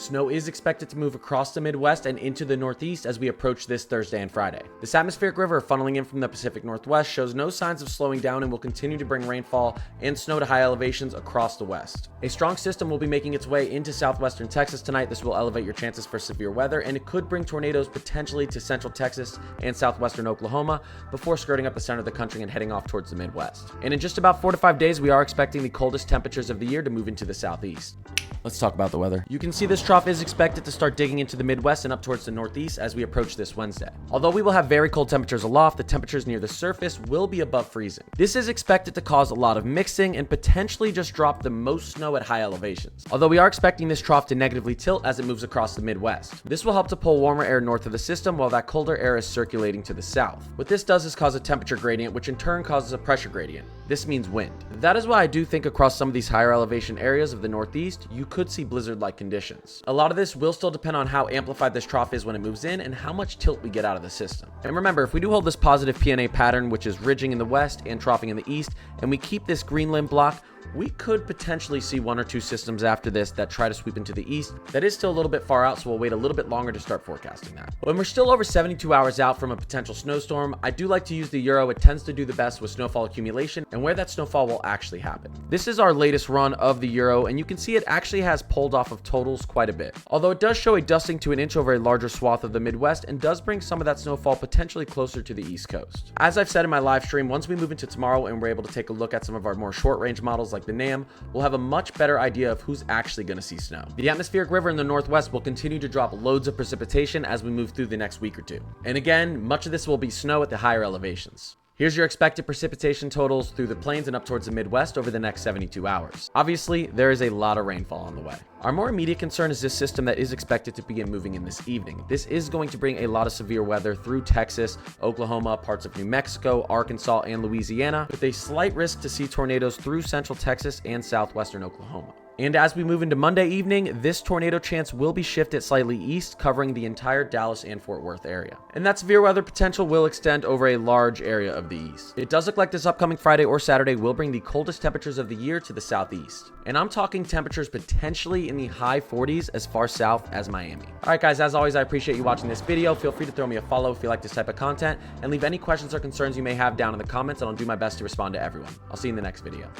Snow is expected to move across the Midwest and into the Northeast as we approach this Thursday and Friday. This atmospheric river funneling in from the Pacific Northwest shows no signs of slowing down and will continue to bring rainfall and snow to high elevations across the west. A strong system will be making its way into southwestern Texas tonight. This will elevate your chances for severe weather, and it could bring tornadoes potentially to central Texas and southwestern Oklahoma before skirting up the center of the country and heading off towards the Midwest. And in just about 4 to 5 days, we are expecting the coldest temperatures of the year to move into the southeast. Let's talk about the weather. You can see this trough is expected to start digging into the Midwest and up towards the Northeast as we approach this Wednesday. Although we will have very cold temperatures aloft, the temperatures near the surface will be above freezing. This is expected to cause a lot of mixing and potentially just drop the most snow at high elevations. Although we are expecting this trough to negatively tilt as it moves across the Midwest. This will help to pull warmer air north of the system while that colder air is circulating to the south. What this does is cause a temperature gradient, which in turn causes a pressure gradient. This means wind. That is why I do think across some of these higher elevation areas of the Northeast, you could see blizzard-like conditions. A lot of this will still depend on how amplified this trough is when it moves in and how much tilt we get out of the system. And remember, if we do hold this positive PNA pattern, which is ridging in the west and troughing in the east, and we keep this green limb block, we could potentially see 1 or 2 systems after this that try to sweep into the east. That is still a little bit far out, so we'll wait a little bit longer to start forecasting that. When we're still over 72 hours out from a potential snowstorm, I do like to use the Euro. It tends to do the best with snowfall accumulation and where that snowfall will actually happen. This is our latest run of the Euro, and you can see it actually has pulled off of totals quite a bit. Although it does show a dusting to an inch over a larger swath of the Midwest and does bring some of that snowfall potentially closer to the East Coast. As I've said in my live stream, once we move into tomorrow and we're able to take a look at some of our more short range models like the NAM, we'll have a much better idea of who's actually going to see snow. The atmospheric river in the Northwest will continue to drop loads of precipitation as we move through the next week or two. And again, much of this will be snow at the higher elevations. Here's your expected precipitation totals through the plains and up towards the Midwest over the next 72 hours. Obviously, there is a lot of rainfall on the way. Our more immediate concern is this system that is expected to begin moving in this evening. This is going to bring a lot of severe weather through Texas, Oklahoma, parts of New Mexico, Arkansas, and Louisiana, with a slight risk to see tornadoes through central Texas and southwestern Oklahoma. And as we move into Monday evening, this tornado chance will be shifted slightly east, covering the entire Dallas and Fort Worth area. And that severe weather potential will extend over a large area of the east. It does look like this upcoming Friday or Saturday will bring the coldest temperatures of the year to the southeast. And I'm talking temperatures potentially in the high 40s as far south as Miami. Alright guys, as always, I appreciate you watching this video. Feel free to throw me a follow if you like this type of content, and leave any questions or concerns you may have down in the comments, and I'll do my best to respond to everyone. I'll see you in the next video.